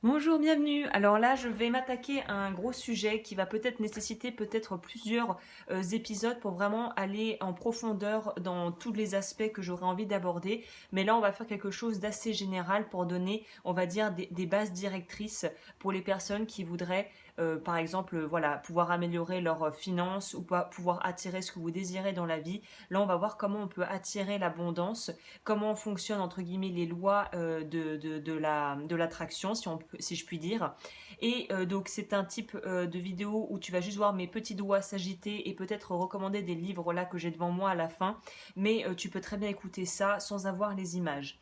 Bonjour, bienvenue. Alors là, je vais m'attaquer à un gros sujet qui va peut-être nécessiter peut-être plusieurs épisodes pour vraiment aller en profondeur dans tous les aspects que j'aurais envie d'aborder. Mais là, on va faire quelque chose d'assez général pour donner, on va dire, des bases directrices pour les personnes qui voudraient, par exemple, voilà, pouvoir améliorer leurs finances ou pas pouvoir attirer ce que vous désirez dans la vie. Là, on va voir comment on peut attirer l'abondance, comment fonctionnent entre guillemets les lois de l'attraction, si je puis dire. Et donc c'est un type de vidéo où tu vas juste voir mes petits doigts s'agiter et peut-être recommander des livres là que j'ai devant moi à la fin, mais tu peux très bien écouter ça sans avoir les images.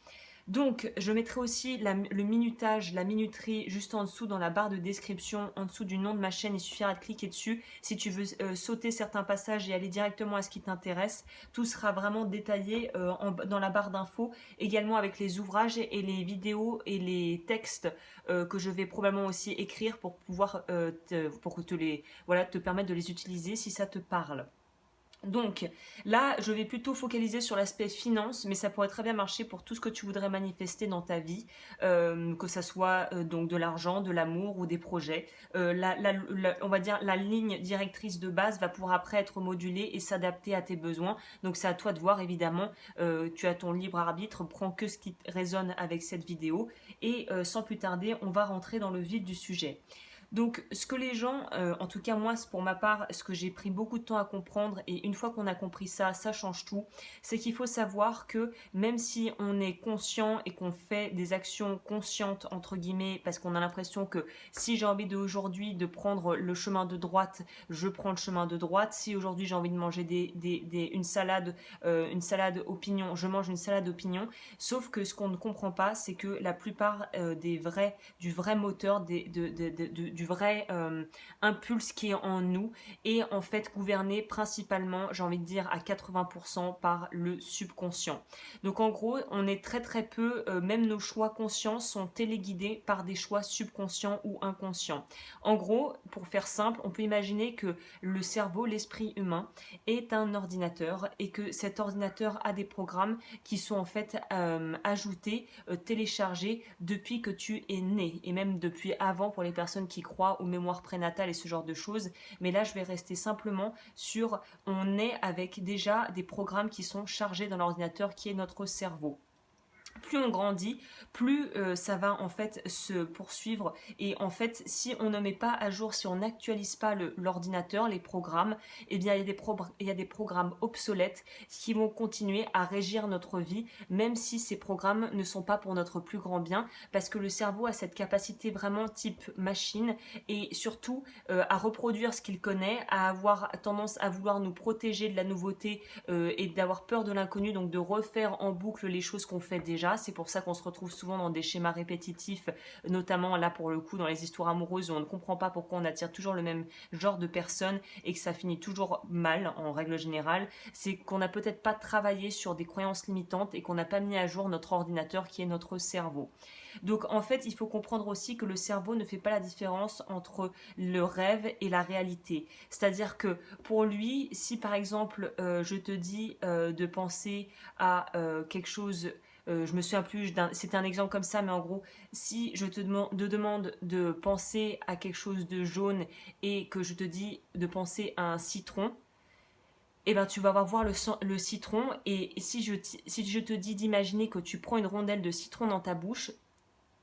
Donc, je mettrai aussi le minutage, la minuterie juste en dessous dans la barre de description, en dessous du nom de ma chaîne. Il suffira de cliquer dessus. Si tu veux sauter certains passages et aller directement à ce qui t'intéresse, tout sera vraiment détaillé dans la barre d'infos, également avec les ouvrages et les vidéos et les textes que je vais probablement aussi écrire pour pouvoir pour que voilà, te permettre de les utiliser si ça te parle. Donc là, je vais plutôt focaliser sur l'aspect finance, mais ça pourrait très bien marcher pour tout ce que tu voudrais manifester dans ta vie, que ça soit donc de l'argent, de l'amour ou des projets. On va dire la ligne directrice de base va pouvoir après être modulée et s'adapter à tes besoins. Donc c'est à toi de voir évidemment. Tu as ton libre arbitre, prends que ce qui résonne avec cette vidéo et sans plus tarder, on va rentrer dans le vif du sujet. Donc, ce que les gens, en tout cas moi, pour ma part, ce que j'ai pris beaucoup de temps à comprendre, et une fois qu'on a compris ça, ça change tout, c'est qu'il faut savoir que même si on est conscient et qu'on fait des actions conscientes, entre guillemets, parce qu'on a l'impression que si j'ai envie d'aujourd'hui de prendre le chemin de droite, je prends le chemin de droite. Si aujourd'hui j'ai envie de manger une salade opinion, je mange une salade opinion. Sauf que ce qu'on ne comprend pas, c'est que la plupart du vrai moteur, du vrai impulse qui est en nous est en fait gouverné principalement, j'ai envie de dire à 80% par le subconscient. Donc en gros, on est très très peu, même nos choix conscients sont téléguidés par des choix subconscients ou inconscients. En gros, pour faire simple, on peut imaginer que le cerveau, l'esprit humain, est un ordinateur et que cet ordinateur a des programmes qui sont en fait ajoutés, téléchargés depuis que tu es né et même depuis avant pour les personnes qui croient aux mémoires prénatales et ce genre de choses. Mais là, je vais rester simplement sur on est avec déjà des programmes qui sont chargés dans l'ordinateur qui est notre cerveau. Plus on grandit, plus ça va en fait se poursuivre et en fait si on ne met pas à jour, si on n'actualise pas l'ordinateur, les programmes, eh bien il y a des programmes obsolètes qui vont continuer à régir notre vie même si ces programmes ne sont pas pour notre plus grand bien parce que le cerveau a cette capacité vraiment type machine et surtout à reproduire ce qu'il connaît, à avoir tendance à vouloir nous protéger de la nouveauté et d'avoir peur de l'inconnu, donc de refaire en boucle les choses qu'on fait déjà. C'est pour ça qu'on se retrouve souvent dans des schémas répétitifs, notamment là pour le coup dans les histoires amoureuses où on ne comprend pas pourquoi on attire toujours le même genre de personnes et que ça finit toujours mal en règle générale. C'est qu'on n'a peut-être pas travaillé sur des croyances limitantes et qu'on n'a pas mis à jour notre ordinateur qui est notre cerveau. Donc en fait, il faut comprendre aussi que le cerveau ne fait pas la différence entre le rêve et la réalité. C'est-à-dire que pour lui, si par exemple je te dis de penser à quelque chose, je me souviens plus, c'était un exemple comme ça, mais en gros, si je te demande de penser à quelque chose de jaune et que je te dis de penser à un citron, eh ben, tu vas voir le citron et si je te dis d'imaginer que tu prends une rondelle de citron dans ta bouche,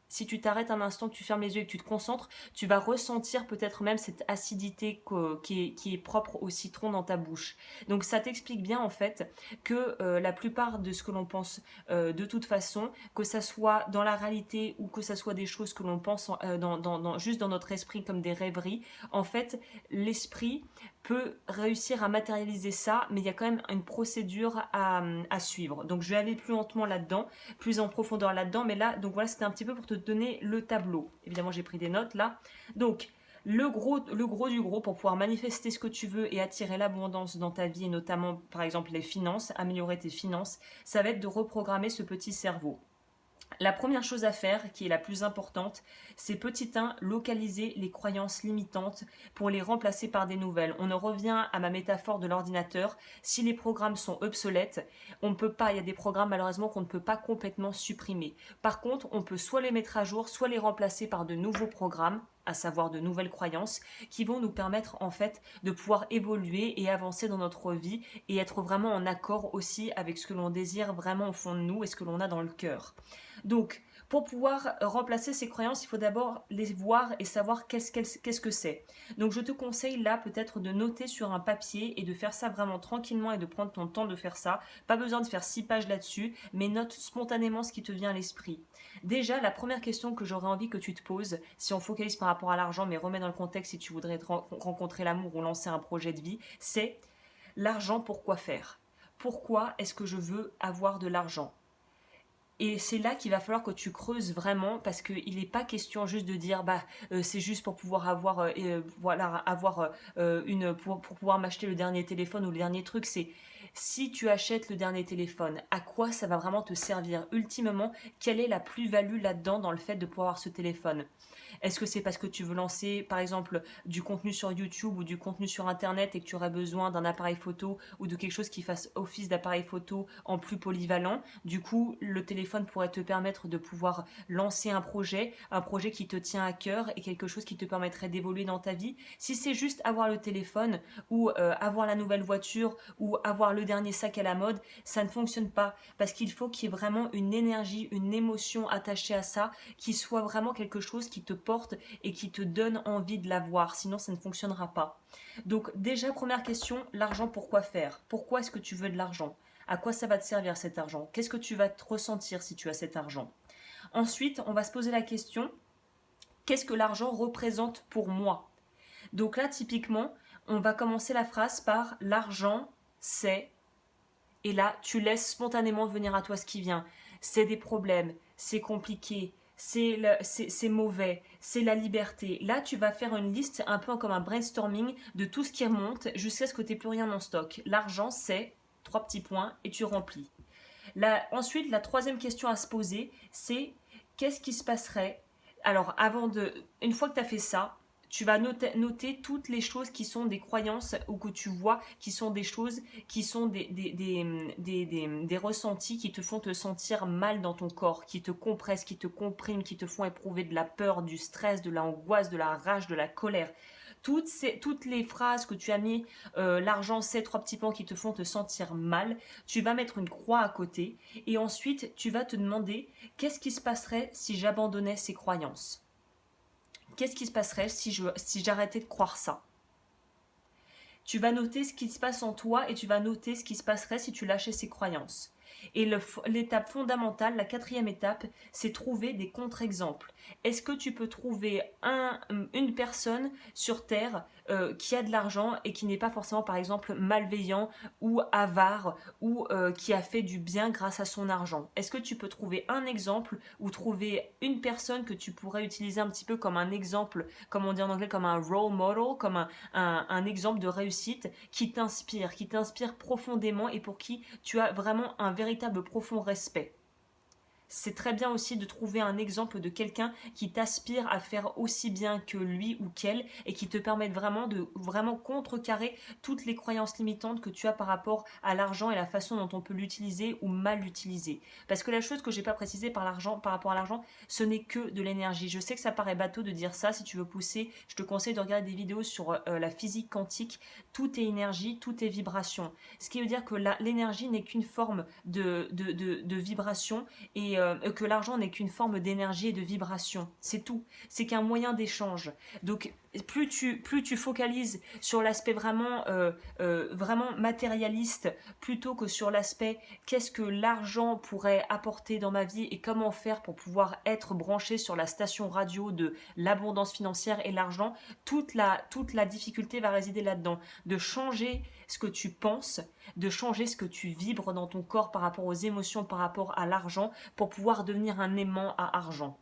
si tu t'arrêtes un instant, que tu fermes les yeux et que tu te concentres, tu vas ressentir peut-être même cette acidité qui est propre au citron dans ta bouche. Donc ça t'explique bien en fait que la plupart de ce que l'on pense de toute façon, que ça soit dans la réalité ou que ça soit des choses que l'on pense juste dans notre esprit comme des rêveries, en fait l'esprit peut réussir à matérialiser ça, mais il y a quand même une procédure à suivre. Donc je vais aller plus lentement là-dedans, plus en profondeur là-dedans, mais là, donc voilà, c'était un petit peu pour te donner le tableau. Évidemment, j'ai pris des notes là. Donc, le gros du gros pour pouvoir manifester ce que tu veux et attirer l'abondance dans ta vie, et notamment par exemple les finances, améliorer tes finances, ça va être de reprogrammer ce petit cerveau. La première chose à faire, qui est la plus importante, c'est petit 1, localiser les croyances limitantes pour les remplacer par des nouvelles. On en revient à ma métaphore de l'ordinateur. Si les programmes sont obsolètes, on ne peut pas, il y a des programmes malheureusement qu'on ne peut pas complètement supprimer. Par contre, on peut soit les mettre à jour, soit les remplacer par de nouveaux programmes, à savoir de nouvelles croyances, qui vont nous permettre en fait de pouvoir évoluer et avancer dans notre vie et être vraiment en accord aussi avec ce que l'on désire vraiment au fond de nous et ce que l'on a dans le cœur. Donc, pour pouvoir remplacer ces croyances, il faut d'abord les voir et savoir qu'est-ce que c'est. Donc, je te conseille là peut-être de noter sur un papier et de faire ça vraiment tranquillement et de prendre ton temps de faire ça. Pas besoin de faire 6 pages là-dessus, mais note spontanément ce qui te vient à l'esprit. Déjà, la première question que j'aurais envie que tu te poses, si on focalise par rapport à l'argent, mais remets dans le contexte si tu voudrais rencontrer l'amour ou lancer un projet de vie, c'est l'argent, pourquoi faire? Pourquoi est-ce que je veux avoir de l'argent? Et c'est là qu'il va falloir que tu creuses vraiment parce qu'il n'est pas question juste de dire c'est juste pour pouvoir avoir voilà avoir pour pouvoir m'acheter le dernier téléphone ou le dernier truc. C'est si tu achètes le dernier téléphone, à quoi ça va vraiment te servir ultimement? Quelle est la plus-value là-dedans dans le fait de pouvoir avoir ce téléphone? Est-ce que c'est parce que tu veux lancer, par exemple, du contenu sur YouTube ou du contenu sur Internet et que tu aurais besoin d'un appareil photo ou de quelque chose qui fasse office d'appareil photo en plus polyvalent? Du coup, le téléphone pourrait te permettre de pouvoir lancer un projet qui te tient à cœur et quelque chose qui te permettrait d'évoluer dans ta vie. Si c'est juste avoir le téléphone ou avoir la nouvelle voiture ou avoir le dernier sac à la mode, ça ne fonctionne pas parce qu'il faut qu'il y ait vraiment une énergie, une émotion attachée à ça, qui soit vraiment quelque chose qui te porte et qui te donne envie de l'avoir, sinon ça ne fonctionnera pas. Donc déjà, première question, l'argent, pourquoi faire? Pourquoi est-ce que tu veux de l'argent? À quoi ça va te servir cet argent? Qu'est-ce que tu vas te ressentir si tu as cet argent? Ensuite, on va se poser la question, qu'est-ce que l'argent représente pour moi? Donc là, typiquement, on va commencer la phrase par l'argent, c'est... Et là, tu laisses spontanément venir à toi ce qui vient. C'est des problèmes, c'est compliqué, c'est mauvais, c'est la liberté. Là, tu vas faire une liste un peu comme un brainstorming de tout ce qui remonte jusqu'à ce que tu n'aies plus rien en stock. L'argent, c'est 3 petits points et tu remplis. Ensuite, la troisième question à se poser, c'est qu'est-ce qui se passerait? Alors, une fois que tu as fait ça, tu vas noter toutes les choses qui sont des croyances ou que tu vois qui sont des choses qui sont des ressentis qui te font te sentir mal dans ton corps, qui te compressent, qui te compriment, qui te font éprouver de la peur, du stress, de l'angoisse, de la rage, de la colère. Toutes les phrases que tu as mis, l'argent c'est 3 petits points qui te font te sentir mal, tu vas mettre une croix à côté et ensuite tu vas te demander qu'est-ce qui se passerait si j'abandonnais ces croyances? Qu'est-ce qui se passerait si j'arrêtais de croire ça? Tu vas noter ce qui se passe en toi et tu vas noter ce qui se passerait si tu lâchais ces croyances. Et l'étape fondamentale, la quatrième étape, c'est trouver des contre-exemples. Est-ce que tu peux trouver une personne sur Terre qui a de l'argent et qui n'est pas forcément, par exemple, malveillant ou avare ou qui a fait du bien grâce à son argent? Est-ce que tu peux trouver un exemple ou trouver une personne que tu pourrais utiliser un petit peu comme un exemple, comme on dit en anglais, comme un role model, comme un exemple de réussite qui t'inspire profondément et pour qui tu as vraiment un véritable profond respect? C'est très bien aussi de trouver un exemple de quelqu'un qui t'aspire à faire aussi bien que lui ou qu'elle et qui te permette vraiment de vraiment contrecarrer toutes les croyances limitantes que tu as par rapport à l'argent et la façon dont on peut l'utiliser ou mal l'utiliser. Parce que la chose que j'ai pas précisée par rapport à l'argent, ce n'est que de l'énergie. Je sais que ça paraît bateau de dire ça. Si tu veux pousser, je te conseille de regarder des vidéos sur la physique quantique. Tout est énergie, tout est vibration. Ce qui veut dire que l'énergie n'est qu'une forme de vibration et que l'argent n'est qu'une forme d'énergie et de vibration. C'est tout. C'est qu'un moyen d'échange. Donc, plus tu focalises sur l'aspect vraiment matérialiste plutôt que sur l'aspect qu'est-ce que l'argent pourrait apporter dans ma vie et comment faire pour pouvoir être branché sur la station radio de l'abondance financière et l'argent, toute la difficulté va résider là-dedans. De changer ce que tu penses, de changer ce que tu vibres dans ton corps par rapport aux émotions, par rapport à l'argent, pour pouvoir devenir un aimant à argent.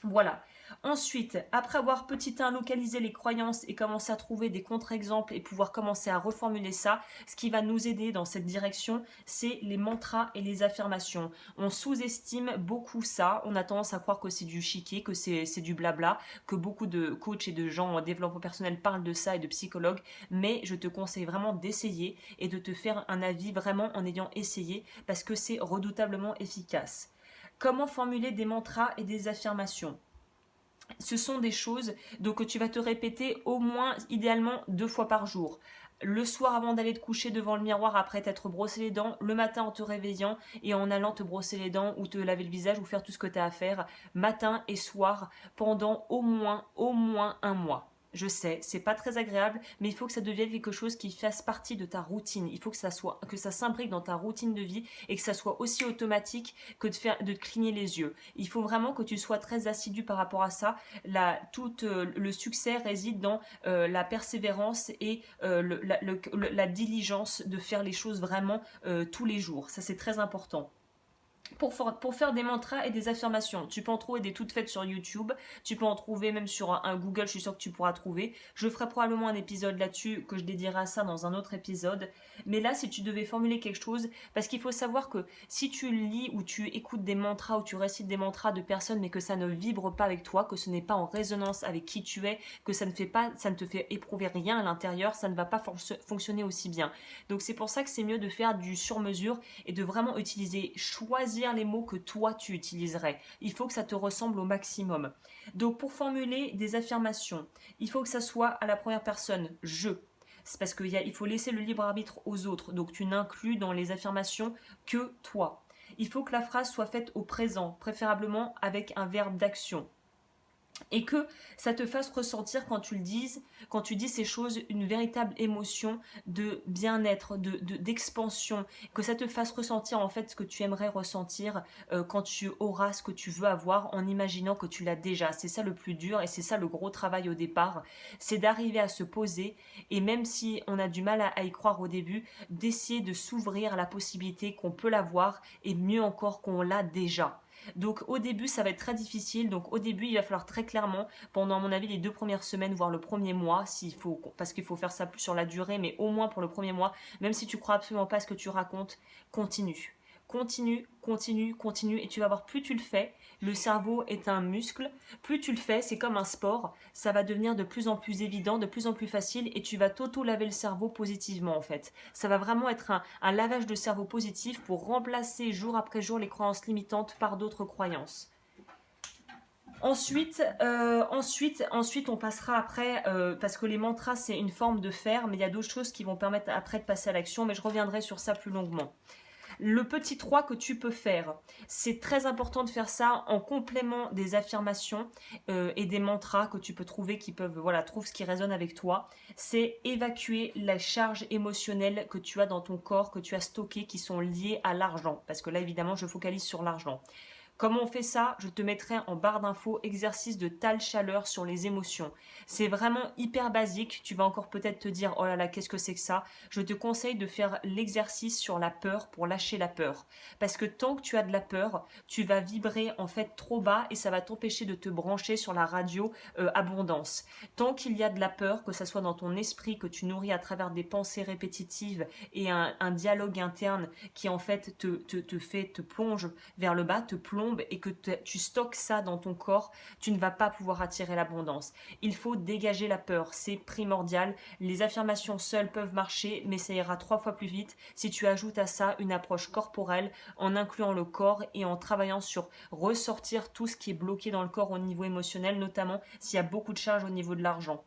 Voilà. Ensuite, après avoir petit 1 localisé les croyances et commencé à trouver des contre-exemples et pouvoir commencer à reformuler ça, ce qui va nous aider dans cette direction, c'est les mantras et les affirmations. On sous-estime beaucoup ça, on a tendance à croire que c'est du chiquet, que c'est du blabla, que beaucoup de coachs et de gens en développement personnel parlent de ça et de psychologues, mais je te conseille vraiment d'essayer et de te faire un avis vraiment en ayant essayé parce que c'est redoutablement efficace. Comment formuler des mantras et des affirmations? Ce sont des choses donc, que tu vas te répéter au moins idéalement 2 fois par jour. Le soir avant d'aller te coucher devant le miroir après t'être brossé les dents, le matin en te réveillant et en allant te brosser les dents ou te laver le visage ou faire tout ce que tu as à faire, matin et soir, pendant au moins un mois. Je sais, c'est pas très agréable, mais il faut que ça devienne quelque chose qui fasse partie de ta routine. Il faut que ça s'imbrique dans ta routine de vie et que ça soit aussi automatique que de te cligner les yeux. Il faut vraiment que tu sois très assidu par rapport à ça. Tout le succès réside dans la persévérance et la diligence de faire les choses vraiment tous les jours. Ça, c'est très important. Pour faire des mantras et des affirmations. Tu peux en trouver des toutes faites sur YouTube, tu peux en trouver même sur un Google, je suis sûre que tu pourras trouver. Je ferai probablement un épisode là-dessus, que je dédierai à ça dans un autre épisode. Mais là, si tu devais formuler quelque chose, parce qu'il faut savoir que si tu lis ou tu écoutes des mantras ou tu récites des mantras de personnes, mais que ça ne vibre pas avec toi, que ce n'est pas en résonance avec qui tu es, que ça ne te fait éprouver rien à l'intérieur, ça ne va pas fonctionner aussi bien. Donc c'est pour ça que c'est mieux de faire du sur-mesure et de vraiment choisir les mots que toi tu utiliserais. Il faut que ça te ressemble au maximum. Donc pour formuler des affirmations, il faut que ça soit à la première personne, je. C'est parce qu'il faut laisser le libre arbitre aux autres. Donc tu n'inclus dans les affirmations que toi. Il faut que la phrase soit faite au présent, préférablement avec un verbe d'action. Et que ça te fasse ressentir quand tu dis ces choses, une véritable émotion de bien-être, d'expansion, que ça te fasse ressentir en fait ce que tu aimerais ressentir quand tu auras ce que tu veux avoir en imaginant que tu l'as déjà. C'est ça le plus dur et c'est ça le gros travail au départ, c'est d'arriver à se poser et même si on a du mal à y croire au début, d'essayer de s'ouvrir à la possibilité qu'on peut l'avoir et mieux encore qu'on l'a déjà. Donc au début ça va être très difficile, donc au début il va falloir très clairement, pendant à mon avis les 2 premières semaines, voire le premier mois, parce qu'il faut faire ça plus sur la durée, mais au moins pour le premier mois, même si tu crois absolument pas à ce que tu racontes, continue. Continue, continue, continue, et tu vas voir, plus tu le fais, le cerveau est un muscle, plus tu le fais, c'est comme un sport, ça va devenir de plus en plus évident, de plus en plus facile, et tu vas t'auto-laver le cerveau positivement en fait. Ça va vraiment être un lavage de cerveau positif pour remplacer jour après jour les croyances limitantes par d'autres croyances. Ensuite, on passera après, parce que les mantras, c'est une forme de faire, mais il y a d'autres choses qui vont permettre après de passer à l'action, mais je reviendrai sur ça plus longuement. Le petit 3 que tu peux faire, c'est très important de faire ça en complément des affirmations et des mantras que tu peux trouver qui peuvent, voilà, trouve ce qui résonne avec toi. C'est évacuer la charge émotionnelle que tu as dans ton corps, que tu as stocké, qui sont liées à l'argent. Parce que là, évidemment, je focalise sur l'argent. Comment on fait ça? Je te mettrai en barre d'infos exercice de tale chaleur sur les émotions. C'est vraiment hyper basique. Tu vas encore peut-être te dire, oh là là, qu'est-ce que c'est que ça? Je te conseille de faire l'exercice sur la peur pour lâcher la peur. Parce que tant que tu as de la peur, tu vas vibrer en fait trop bas et ça va t'empêcher de te brancher sur la radio abondance. Tant qu'il y a de la peur, que ça soit dans ton esprit, que tu nourris à travers des pensées répétitives et un dialogue interne qui en fait te plonge vers le bas, te plonge et que tu stockes ça dans ton corps, tu ne vas pas pouvoir attirer l'abondance. Il faut dégager la peur, c'est primordial. Les affirmations seules peuvent marcher, mais ça ira 3 fois plus vite si tu ajoutes à ça une approche corporelle en incluant le corps et en travaillant sur ressortir tout ce qui est bloqué dans le corps au niveau émotionnel, notamment s'il y a beaucoup de charges au niveau de l'argent.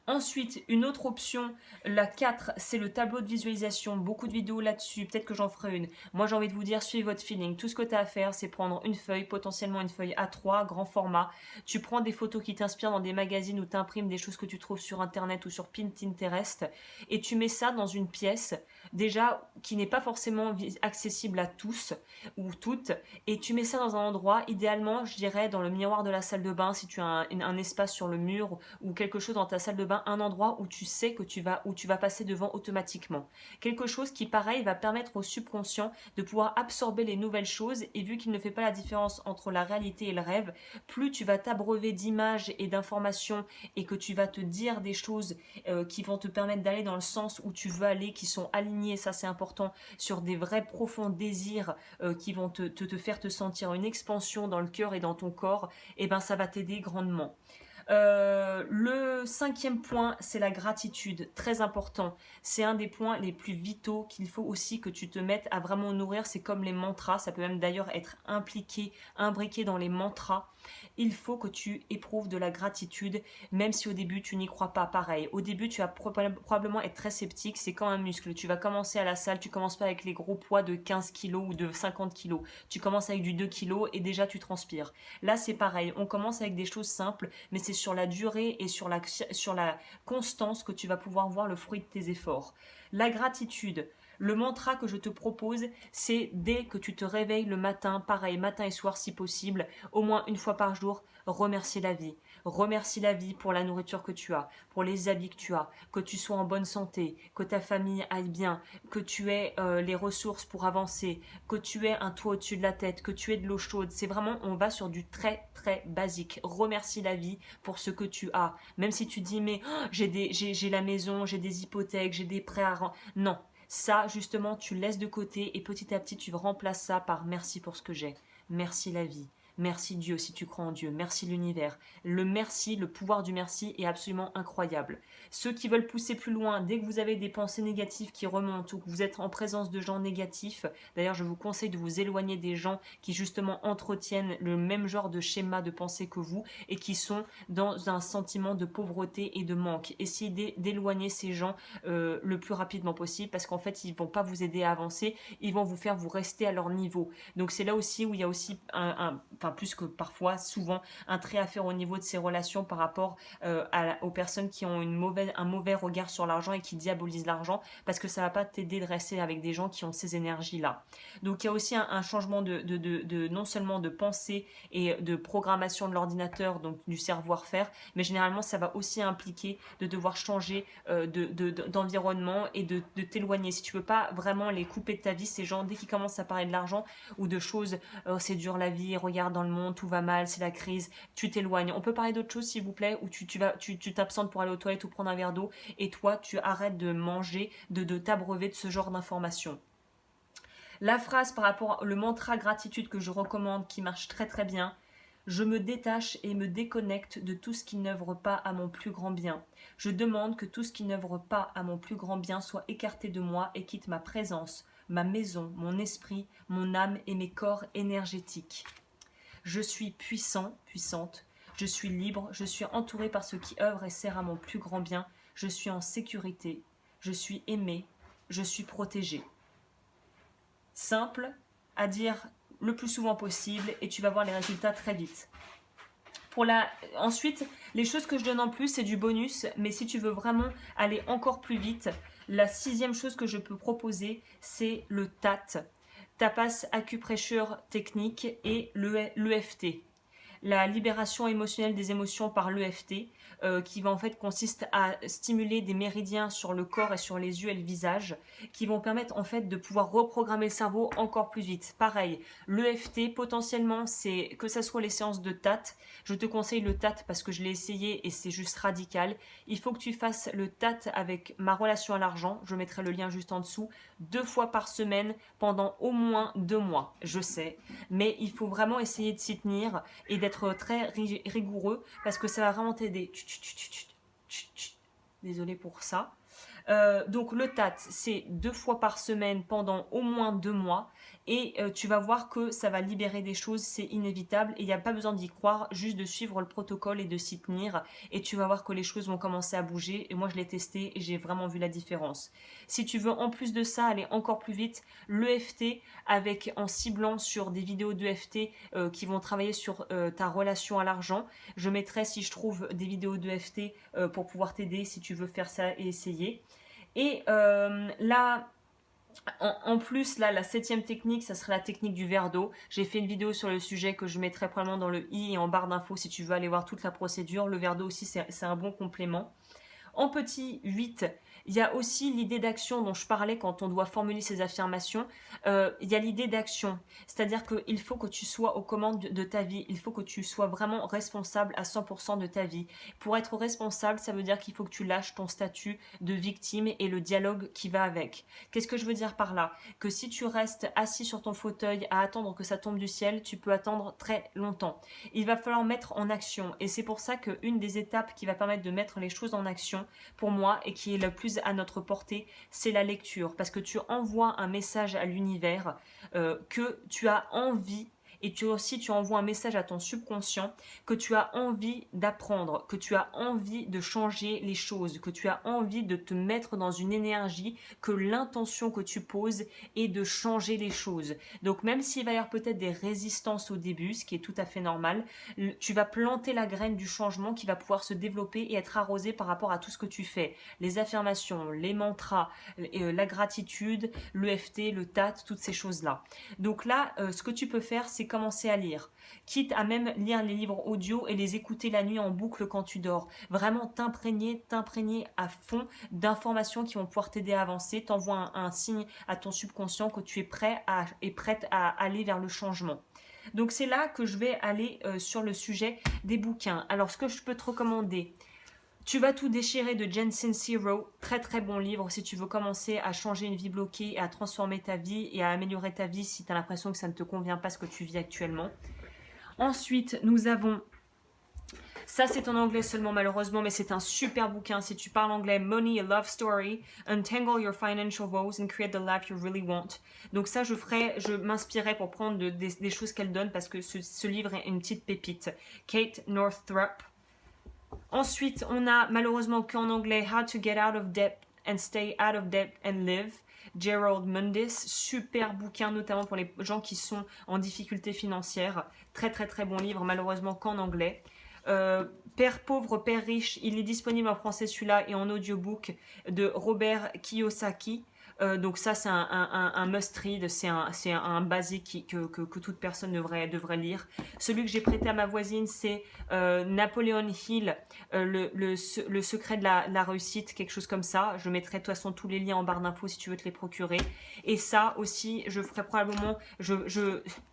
Ensuite, une autre option, la 4, c'est le tableau de visualisation. Beaucoup de vidéos là-dessus, peut-être que j'en ferai une. Moi, j'ai envie de vous dire, suivez votre feeling. Tout ce que tu as à faire, c'est prendre une feuille, potentiellement une feuille A3, grand format. Tu prends des photos qui t'inspirent dans des magazines ou t'imprimes des choses que tu trouves sur Internet ou sur Pinterest et tu mets ça dans une pièce, déjà, qui n'est pas forcément accessible à tous ou toutes, et tu mets ça dans un endroit, idéalement, je dirais, dans le miroir de la salle de bain, si tu as un espace sur le mur ou quelque chose dans ta salle de bain pas un endroit où tu sais que où tu vas passer devant automatiquement. Quelque chose qui, pareil, va permettre au subconscient de pouvoir absorber les nouvelles choses et vu qu'il ne fait pas la différence entre la réalité et le rêve, plus tu vas t'abreuver d'images et d'informations et que tu vas te dire des choses qui vont te permettre d'aller dans le sens où tu veux aller, qui sont alignés, ça c'est important, sur des vrais profonds désirs qui vont te faire te sentir une expansion dans le cœur et dans ton corps, et ben ça va t'aider grandement. Le cinquième point, c'est la gratitude, très important. C'est un des points les plus vitaux qu'il faut aussi que tu te mettes à vraiment nourrir. C'est comme les mantras, ça peut même d'ailleurs être imbriqué dans les mantras. Il faut que tu éprouves de la gratitude, même si au début tu n'y crois pas. Pareil, au début tu vas probablement être très sceptique, c'est comme un muscle. Tu vas commencer à la salle, tu commences pas avec les gros poids de 15 kilos ou de 50 kilos. Tu commences avec du 2 kilos et déjà tu transpires. Là c'est pareil, on commence avec des choses simples, mais c'est sur la durée et sur la constance que tu vas pouvoir voir le fruit de tes efforts. La gratitude, le mantra que je te propose, c'est dès que tu te réveilles le matin, pareil, matin et soir si possible, au moins une fois par jour, remercier la vie. Remercie la vie pour la nourriture que tu as, pour les habits que tu as, que tu sois en bonne santé, que ta famille aille bien, que tu aies les ressources pour avancer, que tu aies un toit au-dessus de la tête, que tu aies de l'eau chaude. C'est vraiment, on va sur du très très basique. Remercie la vie pour ce que tu as. Même si tu dis, mais oh, j'ai la maison, j'ai des hypothèques, j'ai des prêts à rendre. Non, ça, justement, tu laisses de côté et petit à petit, tu remplaces ça par merci pour ce que j'ai. Merci la vie. Merci Dieu si tu crois en Dieu. Merci l'univers. Le merci, le pouvoir du merci est absolument incroyable. Ceux qui veulent pousser plus loin, dès que vous avez des pensées négatives qui remontent ou que vous êtes en présence de gens négatifs, d'ailleurs je vous conseille de vous éloigner des gens qui justement entretiennent le même genre de schéma de pensée que vous et qui sont dans un sentiment de pauvreté et de manque. Essayez d'éloigner ces gens le plus rapidement possible parce qu'en fait ils vont pas vous aider à avancer, ils vont vous faire vous rester à leur niveau. Donc c'est là aussi où il y a aussi enfin plus que parfois, souvent un trait à faire au niveau de ces relations par rapport aux personnes qui ont un mauvais regard sur l'argent et qui diabolisent l'argent parce que ça va pas t'aider de rester avec des gens qui ont ces énergies là. Donc il y a aussi un changement de non seulement de pensée et de programmation de l'ordinateur, donc du savoir-faire, mais généralement ça va aussi impliquer de devoir changer d'environnement et de t'éloigner. Si tu veux pas vraiment les couper de ta vie, ces gens, dès qu'ils commencent à parler de l'argent ou de choses, c'est dur la vie, regarde dans le monde, tout va mal, c'est la crise, tu t'éloignes. On peut parler d'autre chose s'il vous plaît, où tu t'absentes pour aller aux toilettes ou prendre un verre d'eau, et toi tu arrêtes de manger, de t'abreuver de ce genre d'informations. La phrase par rapport au mantra gratitude que je recommande, qui marche très très bien: je me détache et me déconnecte de tout ce qui n'œuvre pas à mon plus grand bien. Je demande que tout ce qui n'œuvre pas à mon plus grand bien soit écarté de moi et quitte ma présence, ma maison, mon esprit, mon âme et mes corps énergétiques. Je suis puissant, puissante. Je suis libre. Je suis entouré par ce qui œuvre et sert à mon plus grand bien. Je suis en sécurité. Je suis aimé. Je suis protégé. Simple à dire le plus souvent possible et tu vas voir les résultats très vite. Ensuite, les choses que je donne en plus, c'est du bonus, mais si tu veux vraiment aller encore plus vite, la 6e chose que je peux proposer, c'est le TAT, Tapas Acupressure Technique, et l'EFT, la libération émotionnelle des émotions par l'EFT, qui va en fait consiste à stimuler des méridiens sur le corps et sur les yeux et le visage, qui vont permettre en fait de pouvoir reprogrammer le cerveau encore plus vite. Pareil, l'EFT potentiellement, c'est que ça soit les séances de TAT. Je te conseille le TAT parce que je l'ai essayé et c'est juste radical. Il faut que tu fasses le TAT avec ma relation à l'argent. Je mettrai le lien juste en dessous. 2 fois par semaine pendant au moins 2 mois. Je sais, mais il faut vraiment essayer de s'y tenir et d'être très rigoureux parce que ça va vraiment t'aider. Désolée pour ça. Donc le TAT, c'est 2 fois par semaine pendant au moins 2 mois et tu vas voir que ça va libérer des choses, c'est inévitable et il n'y a pas besoin d'y croire, juste de suivre le protocole et de s'y tenir et tu vas voir que les choses vont commencer à bouger et moi je l'ai testé et j'ai vraiment vu la différence. Si tu veux en plus de ça aller encore plus vite, l'EFT en ciblant sur des vidéos d'EFT qui vont travailler sur ta relation à l'argent, je mettrai si je trouve des vidéos d'EFT pour pouvoir t'aider si tu veux faire ça et essayer. Et là, en plus, là, la 7e technique, ça serait la technique du verre d'eau. J'ai fait une vidéo sur le sujet que je mettrai probablement dans le i et en barre d'infos si tu veux aller voir toute la procédure. Le verre d'eau aussi, c'est un bon complément. En petit 8, il y a aussi l'idée d'action dont je parlais quand on doit formuler ces affirmations. Il y a l'idée d'action, c'est-à-dire qu'il faut que tu sois aux commandes de ta vie, il faut que tu sois vraiment responsable à 100% de ta vie. Pour être responsable, ça veut dire qu'il faut que tu lâches ton statut de victime et le dialogue qui va avec. Qu'est-ce que je veux dire par là? Que si tu restes assis sur ton fauteuil à attendre que ça tombe du ciel, tu peux attendre très longtemps. Il va falloir mettre en action, et c'est pour ça qu'une des étapes qui va permettre de mettre les choses en action, pour moi, et qui est le plus à notre portée, c'est la lecture, parce que tu envoies un message à l'univers que tu as envie, et tu envoies un message à ton subconscient que tu as envie d'apprendre, que tu as envie de changer les choses, que tu as envie de te mettre dans une énergie, que l'intention que tu poses est de changer les choses. Donc même s'il va y avoir peut-être des résistances au début, ce qui est tout à fait normal, tu vas planter la graine du changement qui va pouvoir se développer et être arrosé par rapport à tout ce que tu fais. Les affirmations, les mantras, la gratitude, l'EFT, le TAT, toutes ces choses-là. Donc là, ce que tu peux faire, c'est commencer à lire. Quitte à même lire les livres audio et les écouter la nuit en boucle quand tu dors. Vraiment t'imprégner à fond d'informations qui vont pouvoir t'aider à avancer. T'envoies un signe à ton subconscient que tu es prête à aller vers le changement. Donc c'est là que je vais aller sur le sujet des bouquins. Alors ce que je peux te recommander, Tu vas tout déchirer de Jen Sincero, très très bon livre si tu veux commencer à changer une vie bloquée et à transformer ta vie et à améliorer ta vie si tu as l'impression que ça ne te convient pas ce que tu vis actuellement. Ensuite, nous avons, ça c'est en anglais seulement malheureusement, mais c'est un super bouquin si tu parles anglais, Money, a Love Story, Untangle Your Financial Woes and Create the Life You Really Want. Donc ça je m'inspirais pour prendre des choses qu'elle donne parce que ce livre est une petite pépite. Kate Northrup. Ensuite, on a malheureusement qu'en anglais How to Get Out of Debt and Stay Out of Debt and Live. Gerald Mundis, super bouquin notamment pour les gens qui sont en difficulté financière. Très très très bon livre, malheureusement qu'en anglais. Père pauvre, Père riche, il est disponible en français celui-là et en audiobook de Robert Kiyosaki. Donc ça c'est un must-read, c'est un basique que toute personne devrait lire. Celui que j'ai prêté à ma voisine c'est Napoleon Hill, le secret de la réussite, quelque chose comme ça. Je mettrai de toute façon tous les liens en barre d'infos si tu veux te les procurer. Et ça aussi, je ferai probablement,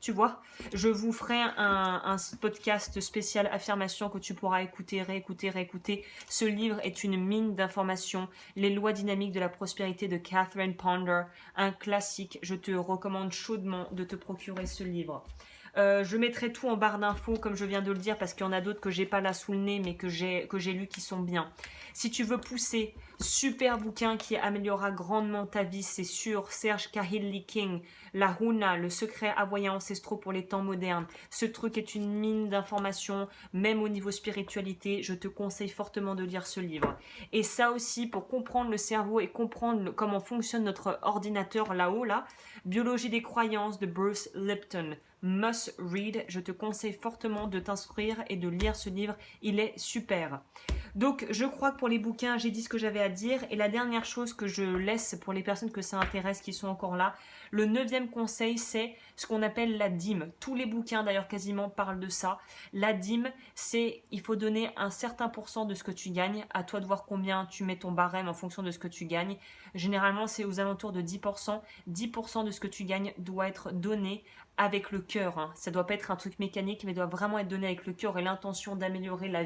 tu vois, je vous ferai un podcast spécial affirmation que tu pourras écouter, réécouter. Ce livre est une mine d'informations. Les lois dynamiques de la prospérité de Catherine Ponder, un classique. Je te recommande chaudement de te procurer ce livre. Je mettrai tout en barre d'infos comme je viens de le dire parce qu'il y en a d'autres que j'ai pas là sous le nez mais que j'ai lu qui sont bien. Si tu veux pousser, super bouquin qui améliorera grandement ta vie, c'est sûr. Serge Kahili King, La Huna, le secret hawaïen ancestraux pour les temps modernes. Ce truc est une mine d'informations, même au niveau spiritualité. Je te conseille fortement de lire ce livre. Et ça aussi, pour comprendre le cerveau et comprendre comment fonctionne notre ordinateur là-haut, là, Biologie des croyances de Bruce Lipton. Must read, je te conseille fortement de t'inscrire et de lire ce livre, il est super. Donc je crois que pour les bouquins, j'ai dit ce que j'avais à dire et la dernière chose que je laisse pour les personnes que ça intéresse qui sont encore là, le 9e conseil c'est ce qu'on appelle la dîme. Tous les bouquins d'ailleurs quasiment parlent de ça. La dîme, c'est il faut donner un certain pourcent de ce que tu gagnes, à toi de voir combien tu mets ton barème en fonction de ce que tu gagnes. Généralement c'est aux alentours de 10%. 10% de ce que tu gagnes doit être donné avec le cœur, hein. Ça doit pas être un truc mécanique, mais doit vraiment être donné avec le cœur et l'intention d'améliorer la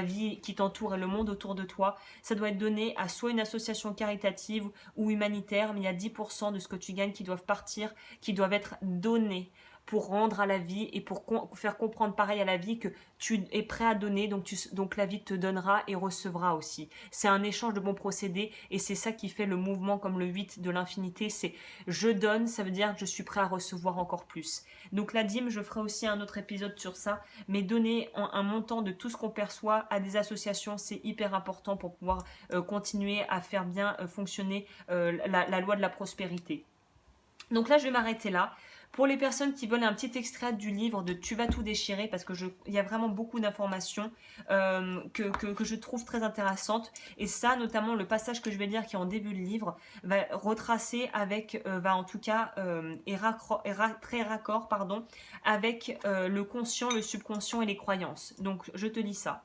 vie qui t'entoure et le monde autour de toi. Ça doit être donné à soit une association caritative ou humanitaire, mais il y a 10% de ce que tu gagnes qui doivent partir, qui doivent être donnés pour rendre à la vie et pour faire comprendre pareil à la vie que tu es prêt à donner, donc la vie te donnera et recevra aussi. C'est un échange de bons procédés et c'est ça qui fait le mouvement comme le 8 de l'infinité, c'est je donne, ça veut dire que je suis prêt à recevoir encore plus. Donc la dîme, je ferai aussi un autre épisode sur ça, mais donner un montant de tout ce qu'on perçoit à des associations, c'est hyper important pour pouvoir continuer à faire bien fonctionner la loi de la prospérité. Donc là, je vais m'arrêter là. Pour les personnes qui veulent un petit extrait du livre de Tu vas tout déchirer, parce que il y a vraiment beaucoup d'informations que je trouve très intéressantes. Et ça, notamment le passage que je vais lire qui est en début de livre, va retracer avec, va en tout cas, très raccord, avec le conscient, le subconscient et les croyances. Donc, je te lis ça.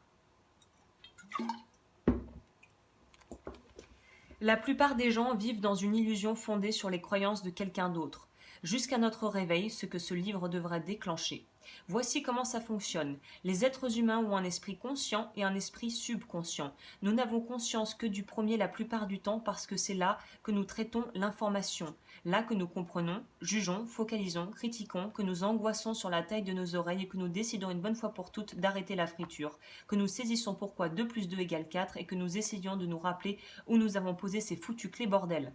La plupart des gens vivent dans une illusion fondée sur les croyances de quelqu'un d'autre, jusqu'à notre réveil, ce que ce livre devrait déclencher. Voici comment ça fonctionne. Les êtres humains ont un esprit conscient et un esprit subconscient. Nous n'avons conscience que du premier la plupart du temps parce que c'est là que nous traitons l'information, là que nous comprenons, jugeons, focalisons, critiquons, que nous angoissons sur la taille de nos oreilles et que nous décidons une bonne fois pour toutes d'arrêter la friture, que nous saisissons pourquoi 2 plus 2 égale 4 et que nous essayons de nous rappeler où nous avons posé ces foutus clés bordel.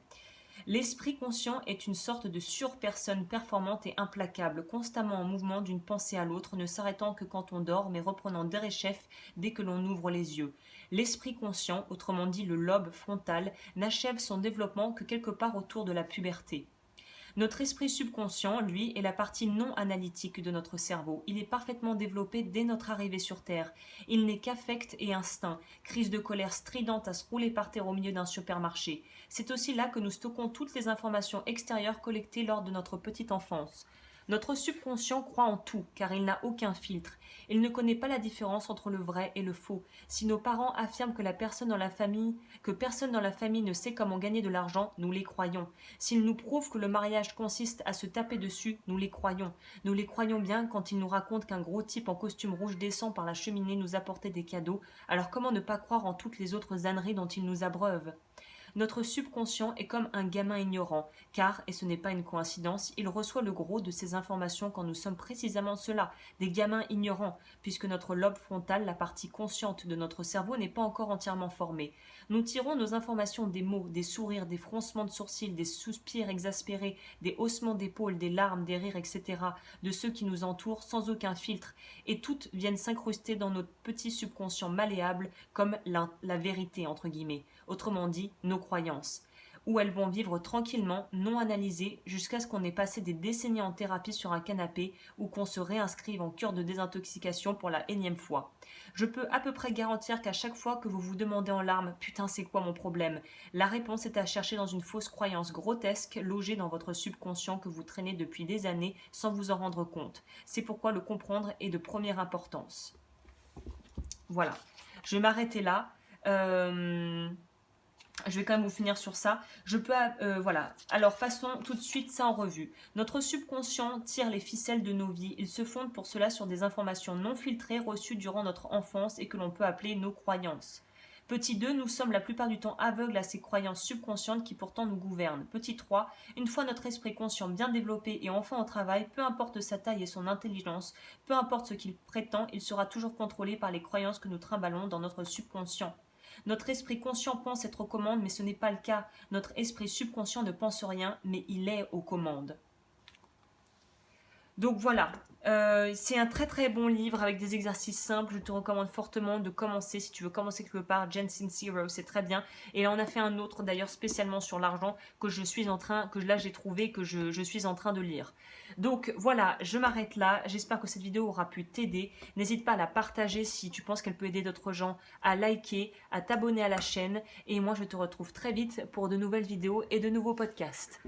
L'esprit conscient est une sorte de surpersonne performante et implacable, constamment en mouvement d'une pensée à l'autre, ne s'arrêtant que quand on dort, mais reprenant derechef dès que l'on ouvre les yeux. L'esprit conscient, autrement dit le lobe frontal, n'achève son développement que quelque part autour de la puberté. Notre esprit subconscient, lui, est la partie non analytique de notre cerveau. Il est parfaitement développé dès notre arrivée sur Terre. Il n'est qu'affect et instinct, crise de colère stridente à se rouler par terre au milieu d'un supermarché. C'est aussi là que nous stockons toutes les informations extérieures collectées lors de notre petite enfance. Notre subconscient croit en tout, car il n'a aucun filtre. Il ne connaît pas la différence entre le vrai et le faux. Si nos parents affirment que personne dans la famille ne sait comment gagner de l'argent, nous les croyons. S'ils nous prouvent que le mariage consiste à se taper dessus, nous les croyons. Nous les croyons bien quand ils nous racontent qu'un gros type en costume rouge descend par la cheminée nous apporter des cadeaux. Alors comment ne pas croire en toutes les autres âneries dont ils nous abreuvent ? Notre subconscient est comme un gamin ignorant, car, et ce n'est pas une coïncidence, il reçoit le gros de ces informations quand nous sommes précisément cela, des gamins ignorants, puisque notre lobe frontal, la partie consciente de notre cerveau, n'est pas encore entièrement formée. Nous tirons nos informations des mots, des sourires, des froncements de sourcils, des soupirs exaspérés, des haussements d'épaules, des larmes, des rires, etc., de ceux qui nous entourent sans aucun filtre, et toutes viennent s'incruster dans notre petit subconscient malléable comme la vérité, entre guillemets. Autrement dit, nos croyances, où elles vont vivre tranquillement, non analysées, jusqu'à ce qu'on ait passé des décennies en thérapie sur un canapé ou qu'on se réinscrive en cure de désintoxication pour la énième fois. Je peux à peu près garantir qu'à chaque fois que vous vous demandez en larmes « Putain, c'est quoi mon problème ?», la réponse est à chercher dans une fausse croyance grotesque logée dans votre subconscient que vous traînez depuis des années sans vous en rendre compte. C'est pourquoi le comprendre est de première importance. Voilà, je vais m'arrêter là. Je vais quand même vous finir sur ça. Voilà. Alors, passons tout de suite ça en revue. Notre subconscient tire les ficelles de nos vies. Il se fonde pour cela sur des informations non filtrées reçues durant notre enfance et que l'on peut appeler nos croyances. Petit 2, nous sommes la plupart du temps aveugles à ces croyances subconscientes qui pourtant nous gouvernent. Petit 3, une fois notre esprit conscient bien développé et enfin au travail, peu importe sa taille et son intelligence, peu importe ce qu'il prétend, il sera toujours contrôlé par les croyances que nous trimballons dans notre subconscient. Notre esprit conscient pense être aux commandes, mais ce n'est pas le cas. Notre esprit subconscient ne pense rien, mais il est aux commandes. Donc voilà, c'est un très très bon livre avec des exercices simples. Je te recommande fortement de commencer si tu veux commencer quelque part. Gen Zero, c'est très bien. Et là on a fait un autre d'ailleurs spécialement sur l'argent que j'ai trouvé, que je suis en train de lire. Donc voilà, je m'arrête là. J'espère que cette vidéo aura pu t'aider. N'hésite pas à la partager si tu penses qu'elle peut aider d'autres gens, à liker, à t'abonner à la chaîne. Et moi je te retrouve très vite pour de nouvelles vidéos et de nouveaux podcasts.